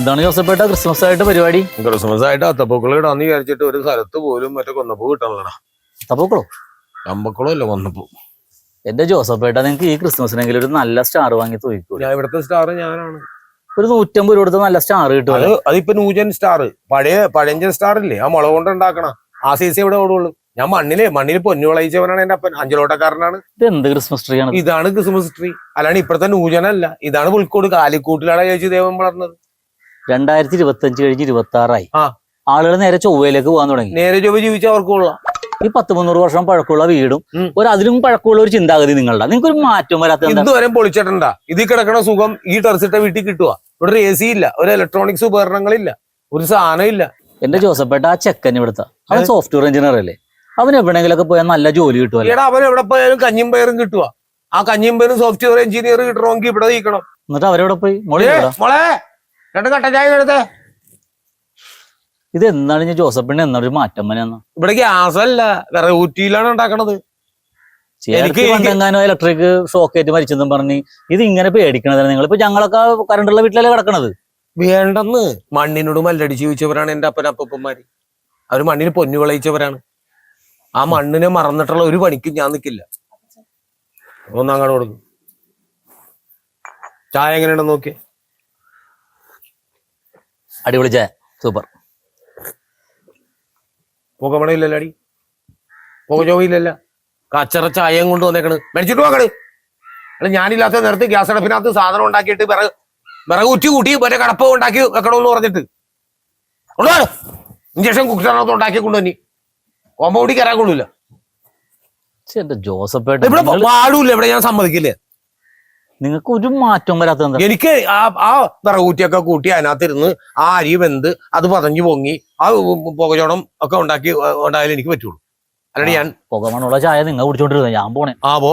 എന്താണ് ജോസഫേട്ട ക്രിസ്മസ് ആയിട്ട് പരിപാടി? ക്രിസ്മസ് ആയിട്ട് അത്തപ്പൂക്കൾ ഇടാന്ന് വിചാരിച്ചിട്ട് ഒരു സ്ഥലത്ത് പോലും മറ്റേ കൊന്നപ്പൂ കിട്ടണല്ലടാ. അത്തപ്പൂക്കളോ? അമ്പക്കളോ അല്ല കൊന്നപ്പൂ. എന്റെ ജോസഫേട്ട, നിങ്ങൾക്ക് ഈ ക്രിസ്മസിനെങ്കിലും ഒരു നല്ല സ്റ്റാർ വാങ്ങി തൂക്കിക്കോ. ഞാൻ ഇവിടുത്തെ സ്റ്റാർ ഞാനാണ്. ഒരു 150 രൂപ കൊടുത്ത് നല്ല സ്റ്റാർ കിട്ടും. അതിപ്പോ നൂജൻ സ്റ്റാർ, പഴഞ്ചൻ സ്റ്റാർ ഇല്ലേ, ആ മുള കൊണ്ട് ഉണ്ടാക്കണ ആ സൈസ് എവിടെ ഓടുള്ളൂ. ഞാൻ മണ്ണിൽ പൊന്നു വിളയിച്ചവനാണ് എന്റെ അപ്പൻ. അഞ്ചലോട്ടക്കാരനാണ്. ഇത് എന്ത് ക്രിസ്മസ് ട്രീ ആണ്? ഇതാണ് ക്രിസ്മസ് ട്രീ. അല്ലാണ്ട് ഇപ്പഴത്തെ നൂജനല്ല. ഇതാണ് പുൽക്കോട് കാലിക്കൂട്ടിലാണ് ചേച്ചി ദേവൻ വളർന്നത്. 2025 കഴിഞ്ഞ് 26 ആളുകൾ നേരെ ചൊവ്വയിലേക്ക് പോകാൻ തുടങ്ങി. നേരെ ചൊവ്വ ജീവിച്ചാൽ അവർക്ക് കൊള്ളാം. ഈ 100-300 വർഷം പഴക്കമുള്ള വീടും അതിലും പഴക്കമുള്ള ഒരു ചിന്താഗതി നിങ്ങളുടെ. നിങ്ങൾക്ക് ഒരു മാറ്റം വരാത്ത ഇതുവരെ പൊളിച്ചിട്ടുണ്ടാ? ഇതിൽ കിടക്കണ സുഖം ഈ ടെറസിട്ട വീട്ടിൽ കിട്ടുക. ഇവിടെ ഒരു AC ഇല്ല, ഒരു ഇലക്ട്രോണിക്സ് ഉപകരണങ്ങളില്ല, ഒരു സാധനം ഇല്ല. എന്റെ ജോസഫേട്ട, ആ ചെക്കൻ ഇവിടുത്തെ അവൻ സോഫ്റ്റ്വെയർ എഞ്ചിനീയർ അല്ലേ? അവൻ എവിടെയെങ്കിലൊക്കെ പോയാൽ നല്ല ജോലി കിട്ടുമല്ലോ. എടാ, അവൻ എവിടെ പോയാലും കഞ്ഞിയും പയറും കിട്ടുക. ആ കഞ്ഞിയും പയറും സോഫ്റ്റ്വെയർ എഞ്ചിനീയർ കിട്ടണമെങ്കിൽ ഇവിടെ നീക്കണം. എന്നിട്ട് അവരെവിടെ പോയി? മോളെ 2 കട്ടൻ ചായ എടുത്തേ. ഇത് എന്താണ് ഞാൻ ജോസഫിന് എന്നാ ഒരു മാറ്റം വന്നെന്ന്? ഇവിടെ ഗ്യാസ് അല്ല, വിറക് ഊറ്റിയിലാണ് ഉണ്ടാക്കണത്. എങ്ങാനോ ഇലക്ട്രിക് ഷോക്കേറ്റ് മരിച്ചെന്നും പറഞ്ഞ് ഇത് ഇങ്ങനെ പേടിക്കണതാണ് നിങ്ങൾ. ഇപ്പൊ ഞങ്ങളൊക്കെ കറണ്ടുള്ള വീട്ടിലല്ലേ കിടക്കണത്. വേണ്ടെന്ന് മണ്ണിനോട് മല്ലടിച്ച് ചോദിച്ചവരാണ് എന്റെ അപ്പനപ്പന്മാര്. അവര് മണ്ണിന് പൊന്നു വിളയിച്ചവരാണ്. ആ മണ്ണിനെ മറന്നിട്ടുള്ള ഒരു പണിക്കും ഞാൻ നിൽക്കില്ല. ഒന്നങ്ങോട്ട് കൊടുക്കും. ചായ എങ്ങനെയാണെന്ന് നോക്കിയേ. അടിപൊളി ചായ, സൂപ്പർ. പുകമണയില്ലല്ലോ അടി, പുക ചോവയില്ലല്ല. കച്ചറ ചായയും കൊണ്ട് വന്നേക്കണ്. മേടിച്ചിട്ട് പോകണ്. അല്ല, ഞാനില്ലാത്ത നേരത്ത് ഗ്യാസ് അടുപ്പിനകത്ത് സാധനം ഉണ്ടാക്കിയിട്ട് വിറക് ഉറ്റി കൂട്ടി മറ്റേ കടപ്പ ഉണ്ടാക്കി വെക്കണമെന്ന് പറഞ്ഞിട്ട് ഇഞ്ചക്ഷൻ കുക്കറിനകത്ത് ഉണ്ടാക്കി കൊണ്ടുവന്നി കോമ്പൗണ്ടിൽ കയറാൻ കൊള്ളൂല. ജോസഫേട്ട, ഇവിടെ പാടൂല്ല. ഇവിടെ ഞാൻ സമ്മതിക്കില്ലേ. നിങ്ങൾക്ക് ഒരു മാറ്റം വരാത്ത? എനിക്ക് ആ വിറകൂറ്റിയൊക്കെ കൂട്ടി അതിനകത്തിരുന്ന് ആ അരി വെന്ത് അത് പതഞ്ഞു പൊങ്ങി ആ പുകചോടം ഒക്കെ ഉണ്ടായാലും എനിക്ക് പറ്റുള്ളൂ. അല്ലാണ്ട് ഞാൻ പുകമണുള്ള ചായ നിങ്ങൾ കുടിച്ചോണ്ടിരുന്നത്. ഞാൻ പോണേ. പോ.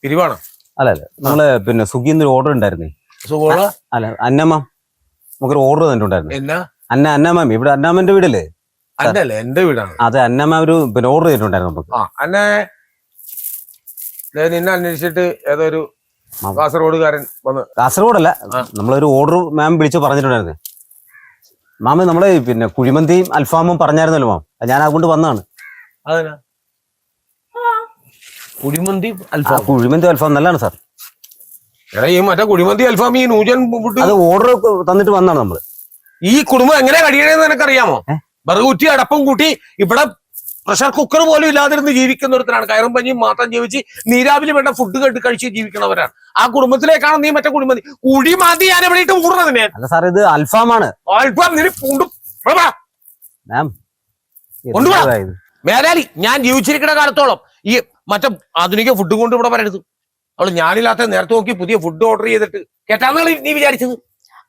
പിരിവാണോ? അല്ല നമ്മള് പിന്നെ സ്വിഗ്ഗിന്ന് ഒരു ഓർഡർ ഉണ്ടായിരുന്നേ. അല്ല, അന്നമ്മ നമുക്കൊരു ഓർഡർ തന്നിട്ടുണ്ടായിരുന്നു. അന്നമ്മ ഇവിടെ അന്നാമ്മന്റെ വീടല്ലേ? അന്നല്ലേ, എന്റെ വീടാണ്. അതെ, അന്നമ്മ ഒരു പിന്നെ ഓർഡർ ചെയ്തിട്ടുണ്ടായിരുന്നു നമുക്ക്. അന്നെ നിന്നെ അന്വേഷിച്ചിട്ട് ഏതൊരു കാസർഗോഡുകാരൻ വന്ന്. കാസർഗോഡല്ല, നമ്മളൊരു ഓർഡർ മാം വിളിച്ച് പറഞ്ഞിട്ടുണ്ടായിരുന്നു. മാമ നമ്മള് പിന്നെ കുഴിമന്തിയും അൽഫാമും പറഞ്ഞായിരുന്നല്ലോ മാം. ഞാൻ അതുകൊണ്ട് വന്നതാണ്. അതന്നെ കുഴിമന്തി അൽഫാം. കുഴിമന്തി അൽഫാം നല്ലതാണ് സാർ. എടാ, ഈ മറ്റേ കുഴിമന്തി അൽഫാം ഈ നൂജൻ അത് ഓർഡർ തന്നിട്ട് വന്നാണ് നമ്മള്. ഈ കുടുംബം എങ്ങനെ കഴിയണേന്ന് നിനക്കറിയാമോ? വിറകുറ്റി അടപ്പം കൂട്ടി ഇവിടെ പ്രഷർ കുക്കർ പോലും ഇല്ലാതിരുന്ന് ജീവിക്കുന്നവരാണ്. കയറും പഞ്ഞിയും മാത്രം ജീവിച്ച് നീരാവില് വേണ്ട ഫുഡ് കെട്ട് കഴിച്ച് ജീവിക്കണവരാണ്. ആ കുടുംബത്തിലേക്കാണ് നീ മറ്റേ കുഴിമന്തി കുഴിമന്തി ഞാൻ ഇവിടെ ഇട്ട് കൂടുന്നത്. അല്ല സാർ, ഇത് അൽഫാമാണ്. അൽഫാം മേലാലി ഞാൻ ജീവിച്ചിരിക്കുന്ന കാലത്തോളം ഈ മറ്റേ ആധുനിക ഫുഡ് കൊണ്ട് ഇവിടെ വരരുത്. അവള് ഞാനില്ലാത്ത നേരത്തെ നോക്കി പുതിയ ഫുഡ് ഓർഡർ ചെയ്തിട്ട് കേട്ടാന്നാണ് നീ വിചാരിച്ചത്.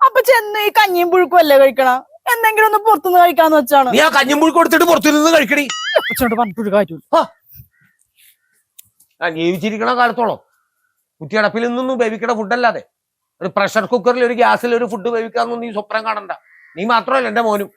അപ്പൊ ചെന്ന് ഈ കഞ്ഞിയും പുഴുക്കും അല്ലേ കഴിക്കണം? എന്തെങ്കിലും ഒന്ന് പുറത്തുനിന്ന് കഴിക്കാന്ന് വെച്ചാണ്. നീ ആ കഞ്ഞിയും പുഴുക്കും എടുത്തിട്ട് പുറത്തുനിന്ന് കഴിക്കണി. ഞാൻ ജീവിച്ചിരിക്കണ കാലത്തോളം കുറ്റിയടപ്പിൽ നിന്നൊന്നും വേവിക്കണ ഫുഡല്ലാതെ ഒരു പ്രഷർ കുക്കറിൽ ഒരു ഗ്യാസിൽ ഒരു ഫുഡ് വേവിക്കാന്നൊന്നും നീ സ്വപ്നം കാണണ്ട. നീ മാത്രമല്ല എന്റെ മോനും.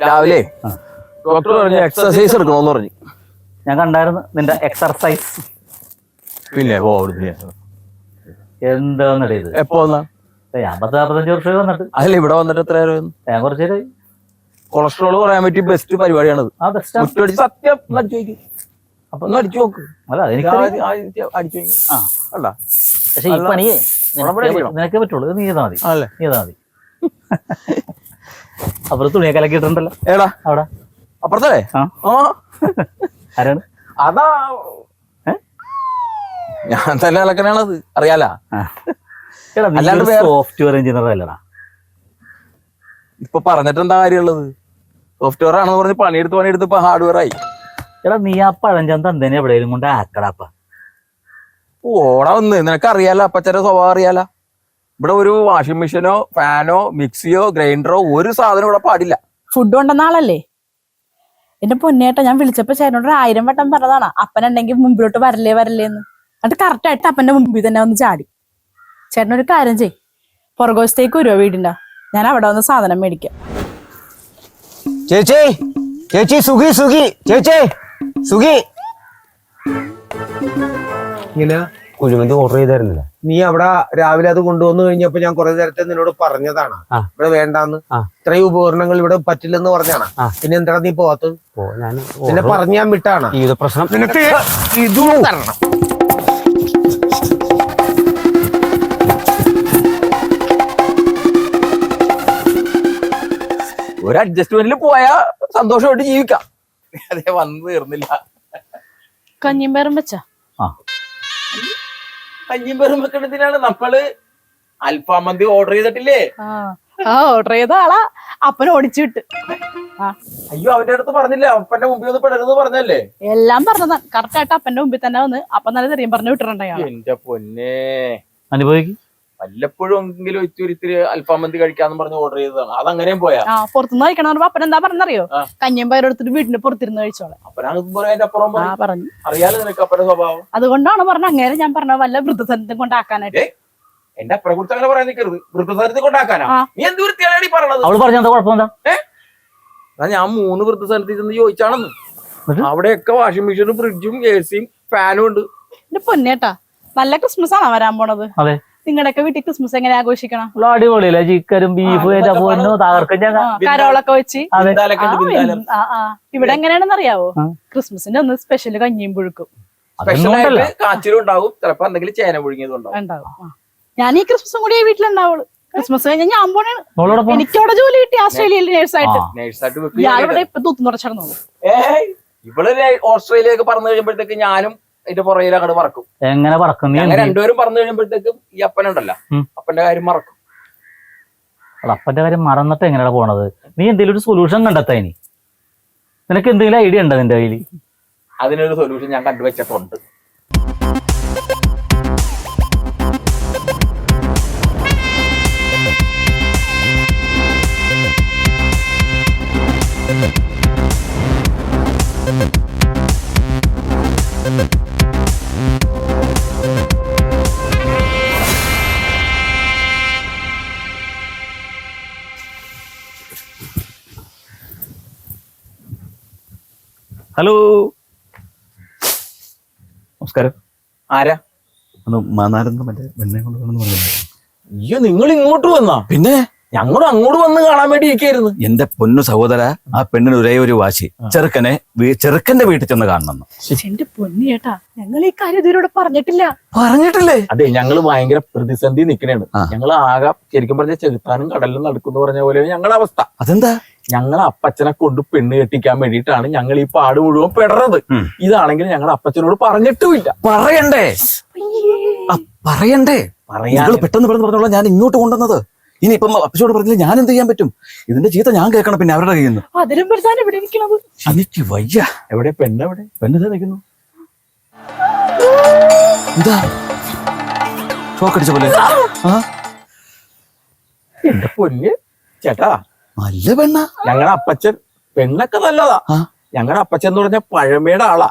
രാവിലെ ഡോക്ടർ പറഞ്ഞു എക്സർസൈസ് എടുക്കണോന്ന് പറഞ്ഞു. ഞാൻ കണ്ടായിരുന്നു നിന്റെ എക്സർസൈസ്. പിന്നെ എന്താന്നടേ ഇത്? എപ്പോ വന്നാ? ഞാൻ 10-15 വർഷം വന്നിട്ട്. അതല്ല, ഇവിടെ വന്നിട്ട് എത്ര നേരം? ഞാൻ കുറച്ചു നേരമായി. കൊളസ്ട്രോൾ പറയാൻ പറ്റിയ ബെസ്റ്റ് പരിപാടിയാണത്. സത്യം അടിച്ചു അപ്പൊ ഒന്ന് അടിച്ചു നോക്ക്. അല്ല, അടിച്ചു പക്ഷെ ഈ പണിയേ നിനക്കേ പറ്റുള്ളൂ. നീ ചെയ്താൽ മതി. നീ ചെയ്താൽ മതി. അപ്പുറത്ത് തുണിയൊക്കെ കലക്കിയിട്ടുണ്ടല്ലോ. ഏടാ അവിടെ അപ്പുറത്തല്ലേ? ആരാണ്? അതാ ഞാൻ തന്നെ അലക്കനാണത്, അറിയാലോ. സോഫ്റ്റ്വെയർ എഞ്ചിനീയർ അല്ലടാ. ഇപ്പൊ പറഞ്ഞിട്ട് എന്താ കാര്യമുള്ളത്? സോഫ്റ്റ്വെയർ ആണെന്ന് പറഞ്ഞ് പണിയെടുത്ത് ഇപ്പൊ ഹാർഡ്വെയർ ആയി. എടാ, നീ ആ പഴഞ്ചൻ തന്തേനെ എവിടെയും കൊണ്ട് ആക്കടാപ്പ. ഓടാ വന്ന് നിനക്ക് അറിയാലോ, അപ്പച്ചന്റെ സ്വഭാവം അറിയാലോ. ഇവിടെ ഒരു വാഷിംഗ് മെഷീനോ ഫാനോ മിക്സിയോ ഗ്രൈൻഡറോ ഒരു സാധനം ഇവിടെ പാടില്ല. ഫുഡ് കൊണ്ടുവന്ന ആളല്ലേ? എന്റെ പൊന്നേട്ടാ ഞാൻ വിളിച്ചപ്പോ ചേട്ടനോട് 1000 വട്ടം പറഞ്ഞതാണ് അപ്പനുണ്ടെങ്കിൽ മുമ്പിലോട്ട് വരല്ലേ എന്ന്. എന്നിട്ട് കറക്റ്റ് ആയിട്ട് അപ്പന്റെ മുമ്പിൽ തന്നെ വന്ന് ചാടി. ചേട്ടനൊരു കാര്യം ചെയ്, പുറകോശത്തേക്ക് വരുവോ വീടിന്റെ, ഞാൻ അവിടെ വന്ന് സാധനം മേടിക്കാം. ചേച്ചി ചേച്ചി സുഖി സുഖി ചേച്ചി സുഖി. ഇങ്ങനെ കുഴിമന്തി ഓർഡർ ചെയ്തായിരുന്നില്ല? നീ അവിടെ രാവിലെ അത് കൊണ്ടുവന്നു കഴിഞ്ഞപ്പോ ഞാൻ കുറെ നേരത്തെ നിന്നോട് പറഞ്ഞതാണ് ഇവിടെ വേണ്ടാന്ന്. ഇത്രയും ഉപകരണങ്ങൾ ഇവിടെ പറ്റില്ലെന്ന് പറഞ്ഞാണ്. പിന്നെ എന്താ നീ പോവാത്തത്? നിന്നെ പറഞ്ഞ് ഞാൻ വിട്ടാണ്. ഇത് പ്രശ്നം നിനക്ക് ഇതും തരണം. ഒരു അഡ്ജസ്റ്റ്മെന്റിൽ പോയാ സന്തോഷമായിട്ട് ജീവിക്കാം. അതേ വന്നു തീർന്നില്ല. കഞ്ഞിയും പേരും വെച്ചാ കഞ്ഞിയും പേരും വെക്കണത്തിനാണ് നമ്മള് അൽഫാം മന്തി ഓർഡർ ചെയ്തിട്ടില്ലേ? ഓർഡർ ചെയ്ത ആളാ അപ്പൻ ഓടിച്ചു വിട്ട്. അയ്യോ അവന്റെ അടുത്ത് പറഞ്ഞില്ലേ അപ്പന്റെ മുമ്പിൽ ഒന്ന് പെടരുന്ന് പറഞ്ഞല്ലേ? എല്ലാം പറഞ്ഞതാ. കറക്റ്റ് ആയിട്ട് അപ്പന്റെ മുമ്പിൽ തന്നെ വന്ന് അപ്പൻ നല്ല തെറിയും പറഞ്ഞു വിട്ടിട്ടുണ്ടായി. എന്റെ പൊന്നെ, അനുഭവിക്കും. വല്ലപ്പോഴും എങ്കിലും ഇത്തിരി അൽഫാം മന്തി കഴിക്കാന്ന് പറഞ്ഞ് ഓർഡർ ചെയ്തതാണ്. അതങ്ങനെയും പോയാ പുറത്തുനിന്ന് കഴിക്കണം. അപ്പൻ എന്താ പറഞ്ഞറിയോ? കഞ്ഞിയും പയറും എടുത്തിട്ട് വീടിന്റെ പുറത്തിരുന്ന് കഴിച്ചോളെ അപ്പനപ്പുറം പറഞ്ഞു. അറിയാലോ നിനക്ക് അപ്പന്റെ സ്വഭാവം. അതുകൊണ്ടാണ് പറഞ്ഞ അങ്ങനെ ഞാൻ പറഞ്ഞ വല്ല വൃദ്ധസനത്തും കൊണ്ടാക്കാനായിട്ട്. എന്റെ അപ്പനെ കുറിച്ച് അങ്ങനെ പറയാൻ നിൽക്കരുത്. വൃദ്ധസനത്തിൽ കൊണ്ടാക്കാനാ? നീ എന്ത് വൃത്തിയാണ് പറഞ്ഞത്? അവള് പറഞ്ഞ എന്താ കുഴപ്പമെന്താ? ഞാൻ 3 വൃദ്ധസനത്തിൽ ചെന്ന് ചോദിച്ചാണെന്ന്. അവിടെയൊക്കെ വാഷിംഗ് മെഷീനും ഫ്രിഡ്ജും AC-യും ഫാനും ഉണ്ട്. എന്റെ പൊന്നേട്ടാ, നല്ല ക്രിസ്മസ് ആണോ വരാൻ പോണത്? അതെ. നിങ്ങളുടെയൊക്കെ വീട്ടിൽ ക്രിസ്മസ് എങ്ങനെ ആഘോഷിക്കണം? അടിപൊളിയല്ലേ? ചിക്കനും ബീഫും തകർക്കും. കരോളൊക്കെ വെച്ച്. ഇവിടെ എങ്ങനെയാണെന്ന് അറിയാവോ? ക്രിസ്മസിന്റെ ഒന്ന് സ്പെഷ്യൽ കഞ്ഞിയും പുഴുക്കും സ്പെഷ്യലായിട്ട് കാച്ചിലും ഉണ്ടാവും. ചിലപ്പോ എന്തെങ്കിലും ചേന പുഴുങ്ങിയതും ഉണ്ടാവും. ഞാൻ ഈ ക്രിസ്മസും കൂടി വീട്ടിലുണ്ടാവുള്ളൂ. ക്രിസ്മസ് കഴിഞ്ഞാൽ ഞാൻ പോണേണ്. എനിക്കവിടെ ജോലി കിട്ടി ആസ്ട്രേലിയയിൽ നേഴ്സായിട്ട്. ഞാനിവിടെ ഇപ്പൊ തൂത്തു നിറച്ചിടന്നോളൂ. ഇവിടെ ഓസ്ട്രേലിയയൊക്കെ പറഞ്ഞു കഴിയുമ്പോഴത്തേക്ക് ഞാനും അതിന്റെ പുറകിൽ അങ്ങോട്ട് മറക്കും. എങ്ങനെ പറക്കും? അങ്ങനെ രണ്ടുപേരും പറഞ്ഞു കഴിയുമ്പോഴത്തേക്കും ഈ അപ്പനുണ്ടല്ലോ, അപ്പന്റെ കാര്യം മറക്കും. അപ്പന്റെ കാര്യം മറന്നിട്ട് എങ്ങനെയാണ് പോണത്? നീ എന്തെങ്കിലും ഒരു സൊല്യൂഷൻ കണ്ടെത്താ? ഇനി നിനക്ക് എന്തെങ്കിലും ഐഡിയ ഉണ്ടോ നിന്റെ കയ്യിൽ? അതിനൊരു സൊല്യൂഷൻ ഞാൻ കണ്ടുവച്ചിട്ടുണ്ട്. ഹലോ, നമസ്കാരം. ആരാ? മാനാരെന്ന് മറ്റേ വെണ്ണ കൊണ്ടുവന്നു പറഞ്ഞു. അയ്യോ, നിങ്ങൾ ഇങ്ങോട്ട് വന്നാ? പിന്നെ ഞങ്ങളും അങ്ങോട്ട് വന്ന് കാണാൻ വേണ്ടി ഇരിക്കായിരുന്നു. എന്റെ പൊന്നു സഹോദര, ആ പെണ്ണിന് ഒരേ ഒരു വാശി, ചെറുക്കന്റെ വീട്ടിൽ ചെന്ന് കാണണം. എന്റെ പൊന്നു ചേട്ടാ, ഞങ്ങൾ ഈ കാര്യം ഇതിലൂടെ പറഞ്ഞിട്ടില്ലേ? അതെ, ഞങ്ങള് ഭയങ്കര പ്രതിസന്ധി നിൽക്കണേണ്. ഞങ്ങൾ ആകെ ശരിക്കും പറഞ്ഞ ചെകുത്താനും കടലിലും നടക്കുന്നു പറഞ്ഞ പോലെയാണ് ഞങ്ങളുടെ അവസ്ഥ. അതെന്താ? ഞങ്ങളെ അപ്പച്ചനെ കൊണ്ട് പെണ്ണ് കെട്ടിക്കാൻ വേണ്ടിയിട്ടാണ് ഞങ്ങൾ ഈ പാട് മുഴുവൻ പെടறது. ഇതാണെങ്കിൽ ഞങ്ങളുടെ അപ്പച്ചനോട് പറഞ്ഞിട്ടുമില്ല. പറയണ്ടേ? പെട്ടെന്ന് പറഞ്ഞോളാം. ഞാൻ ഇങ്ങോട്ട് കൊണ്ടുവന്നത്. ഇനി ഇപ്പം അപ്പച്ചോട് പറഞ്ഞില്ല ഞാൻ എന്ത് ചെയ്യാൻ പറ്റും? ഇതിന്റെ ചീത്ത ഞാൻ കേൾക്കണം. പിന്നെ അവരുടെ കയ്യിൽ നിന്ന് എനിക്ക് വയ്യ. എവിടെ പെണ്ണെവിടെ? പെണ്ണിതാ നിൽക്കുന്നു. എന്താ ഷോക്കടിച്ച പോലെ? എന്റെ പൊന്ന് ചേട്ടാ, നല്ല പെണ്ണ. ഞങ്ങളുടെ അപ്പച്ചൻ പെണ്ണൊക്കെ നല്ലതാ. ഞങ്ങളുടെ അപ്പച്ചൻ എന്ന് പറഞ്ഞ പഴമയുടെ ആളാ.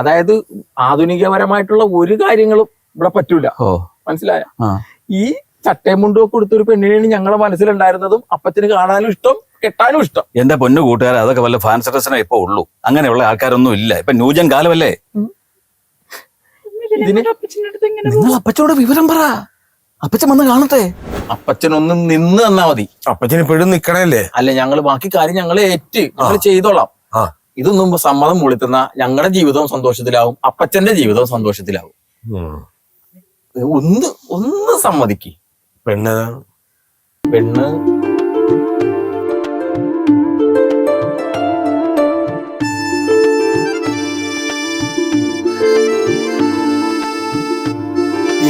അതായത് ആധുനികപരമായിട്ടുള്ള ഒരു കാര്യങ്ങളും ഇവിടെ പറ്റൂല. മനസ്സിലായ? ഈ ചട്ടയും മുണ്ടും ഒക്കെ കൊടുത്തൊരു പെണ്ണിനെയാണ് ഞങ്ങളുടെ മനസ്സിലുണ്ടായിരുന്നതും അപ്പച്ചന് കാണാനും ഇഷ്ടം, കെട്ടാനും ഇഷ്ടം. എന്റെ പൊന്നു കൂട്ടുകാരെ, അതൊക്കെ വല്ല ഫാൻസി ഡ്രസ്സിനെ ഇപ്പൊ ഉള്ളൂ. അങ്ങനെയുള്ള ആൾക്കാരൊന്നും ഇല്ല. ഇപ്പൊ ന്യൂജൻ കാലമല്ലേ. നിങ്ങൾ അപ്പച്ചോട് വിവരം പറ. അപ്പച്ചൻ വന്ന് കാണട്ടെ. അപ്പച്ചനൊന്നും നിന്ന് തന്നാ മതി. അപ്പച്ചൻ ഇപ്പോഴും നിക്കണല്ലേ? അല്ല, ഞങ്ങള് ബാക്കി കാര്യം ഞങ്ങൾ ഞങ്ങൾ ചെയ്തോളാം. ഇതൊന്നും സമ്മതം മൂളിത്തുന്ന ഞങ്ങളുടെ ജീവിതവും സന്തോഷത്തിലാവും, അപ്പച്ചന്റെ ജീവിതവും സന്തോഷത്തിലാവും. ഒന്ന് സമ്മതിക്ക്. പെണ്ണ്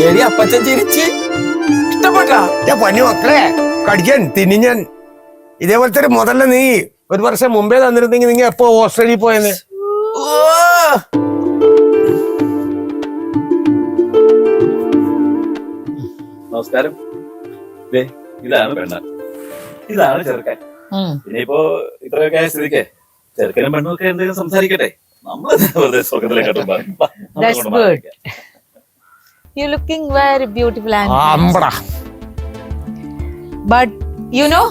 ഏടി അപ്പച്ചൻ ചിരിച്ച് ഇഷ്ടപ്പെട്ടാ? പഞ്ഞു മക്കളെ കടിക്കാൻ തിന്നിഞ്ഞൻ. ഇതേപോലത്തെ ഒരു മുതല നീ ഒരു വർഷം മുമ്പേ തന്നിരുന്നെങ്കിൽ നിങ്ങൾ എപ്പോ ഓസ്ട്രേലിയ പോയെന്ന്. നമസ്കാരം. ഇതാണ് പെണ്ണ, ഇതാണ് ചെറുക്കൻ. ഇനിയിപ്പോ ഇത്രയൊക്കെ ആയ സ്ഥിതിക്ക് ചെറുക്കനും പെണ്ണൊക്കെ എന്തെങ്കിലും സംസാരിക്കട്ടെ. നമ്മള് വെറുതെ സ്വർഗത്തിലേക്കാട്ടും That's good. You're looking very beautiful and അമ്പടാ but you know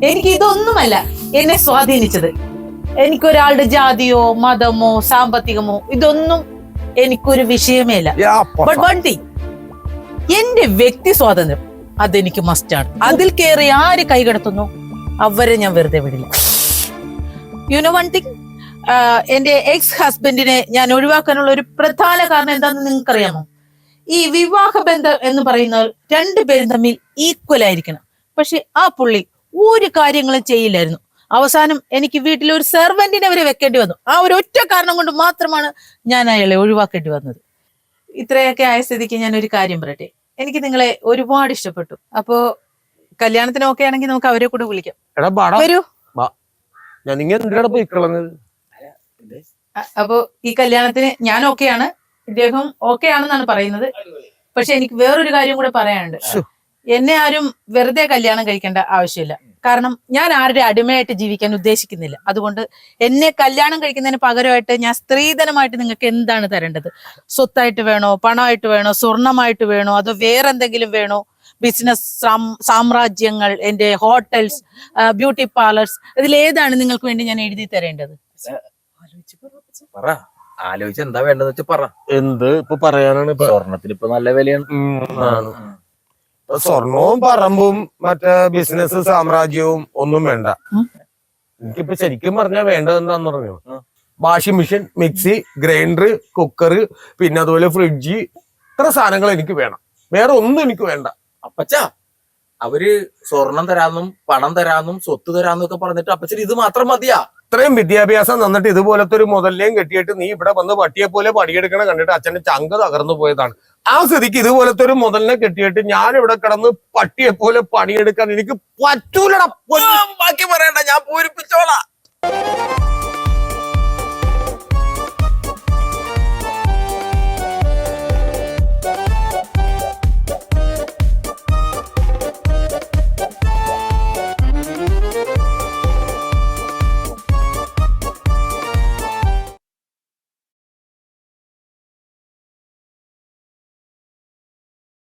എനിക്ക് ഇതൊന്നുമല്ല എന്നെ സ്വാധീനിച്ചത്. എനിക്കൊരാളുടെ ജാതിയോ മതമോ സാമ്പത്തികമോ ഇതൊന്നും എനിക്കൊരു വിഷയമേ ഇല്ല. ബട്ട് വൺ തിങ്, എന്റെ വ്യക്തി സ്വാതന്ത്ര്യം അതെനിക്ക് മസ്റ്റാണ്. അതിൽ കയറി ആര് കൈകടത്തുന്നു അവരെ ഞാൻ വെറുതെ വിടില്ല. യു നോ വൺ തിങ്, എന്റെ എക്സ് ഹസ്ബൻഡിനെ ഞാൻ ഒഴിവാക്കാനുള്ള ഒരു പ്രധാന കാരണം എന്താണെന്ന് നിങ്ങൾക്കറിയാമോ? ഈ വിവാഹ ബന്ധം എന്ന് പറയുന്നത് രണ്ടുപേരും തമ്മിൽ ഈക്വൽ ആയിരിക്കണം. പക്ഷെ ആ പുള്ളി ഒരു കാര്യങ്ങളും ചെയ്യില്ലായിരുന്നു. അവസാനം എനിക്ക് വീട്ടിൽ ഒരു സെർവന്റിനെ വരെ വെക്കേണ്ടി വന്നു. ആ ഒരു ഒറ്റ കാരണം കൊണ്ട് മാത്രമാണ് ഞാൻ അയാളെ ഒഴിവാക്കേണ്ടി വന്നത്. ഇത്രയൊക്കെ ആയ സ്ഥിതിക്ക് ഞാൻ ഒരു കാര്യം പറയട്ടെ, എനിക്ക് നിങ്ങളെ ഒരുപാട് ഇഷ്ടപ്പെട്ടു. അപ്പോ കല്യാണത്തിന് ഓക്കെ ആണെങ്കിൽ നമുക്ക് അവരെ കൂടെ വിളിക്കാം. എടാ ബാടാ വരൂ. ഞാൻ നിങ്ങൾ എന്തിനാണ് പോയി കളഞ്ഞത്? അപ്പോ ഈ കല്യാണത്തിന് ഞാൻ ഓക്കെയാണ്, ഇദ്ദേഹം ഓക്കെ ആണെന്നാണ് പറയുന്നത്. പക്ഷെ എനിക്ക് വേറൊരു കാര്യം കൂടെ പറയാനുണ്ട്. എന്നെ ആരും വെറുതെ കല്യാണം കഴിക്കേണ്ട ആവശ്യമില്ല. കാരണം ഞാൻ ആരുടെ അടിമയായിട്ട് ജീവിക്കാൻ ഉദ്ദേശിക്കുന്നില്ല. അതുകൊണ്ട് എന്നെ കല്യാണം കഴിക്കുന്നതിന് പകരമായിട്ട് ഞാൻ സ്ത്രീധനമായിട്ട് നിങ്ങൾക്ക് എന്താണ് തരേണ്ടത്? സ്വത്തായിട്ട് വേണോ, പണമായിട്ട് വേണോ, സ്വർണമായിട്ട് വേണോ, അതോ വേറെ എന്തെങ്കിലും വേണോ? ബിസിനസ് സാമ്രാജ്യങ്ങൾ, എന്റെ ഹോട്ടൽസ്, ബ്യൂട്ടി പാർലേഴ്സ്, ഇതിലേതാണ് നിങ്ങൾക്ക് വേണ്ടി ഞാൻ എഴുതി തരേണ്ടത്? പറ, ആലോചിച്ച് എന്താ വേണ്ടതെന്ന് വെച്ചാൽ പറ. എന്ത് ഇപ്പൊ പറയാനാണ്? സ്വർണത്തിന് ഇപ്പൊ നല്ല വിലയാണ്. സ്വർണവും പറമ്പും മറ്റേ ബിസിനസ് സാമ്രാജ്യവും ഒന്നും വേണ്ട. എനിക്കിപ്പോ ശരിക്കും പറഞ്ഞാൽ വേണ്ടത് എന്താന്ന് പറഞ്ഞു, washing machine, mixie, grinder, cooker, പിന്നെ അതുപോലെ ഫ്രിഡ്ജ്, ഇത്ര സാധനങ്ങൾ എനിക്ക് വേണം. വേറെ ഒന്നും എനിക്ക് വേണ്ട. അപ്പച്ചാ, അവര് സ്വർണം തരാന്നും പണം തരാന്നും സ്വത്ത് തരാന്നും ഒക്കെ പറഞ്ഞിട്ട് അപ്പച്ചന് ഇത് മാത്രം മതിയാ? ഇത്രയും വിദ്യാഭ്യാസം തന്നിട്ട് ഇതുപോലത്തെ ഒരു മുതലേയും കെട്ടിയിട്ട് നീ ഇവിടെ വന്ന് പട്ടിയെ പോലെ പടിയെടുക്കണ കണ്ടിട്ട് അച്ഛന്റെ ചങ്ക തകർന്നു പോയതാണ്. ആ സ്ഥിതിക്ക് ഇതുപോലത്തെ ഒരു മുതലിനെ കെട്ടിയിട്ട് ഞാൻ ഇവിടെ കിടന്ന് പട്ടിയെ പോലെ പണിയെടുക്കാൻ എനിക്ക് പറ്റൂലടാ. ബാക്കി പറയണ്ട, ഞാൻ പൂരിപ്പിച്ചോളാം.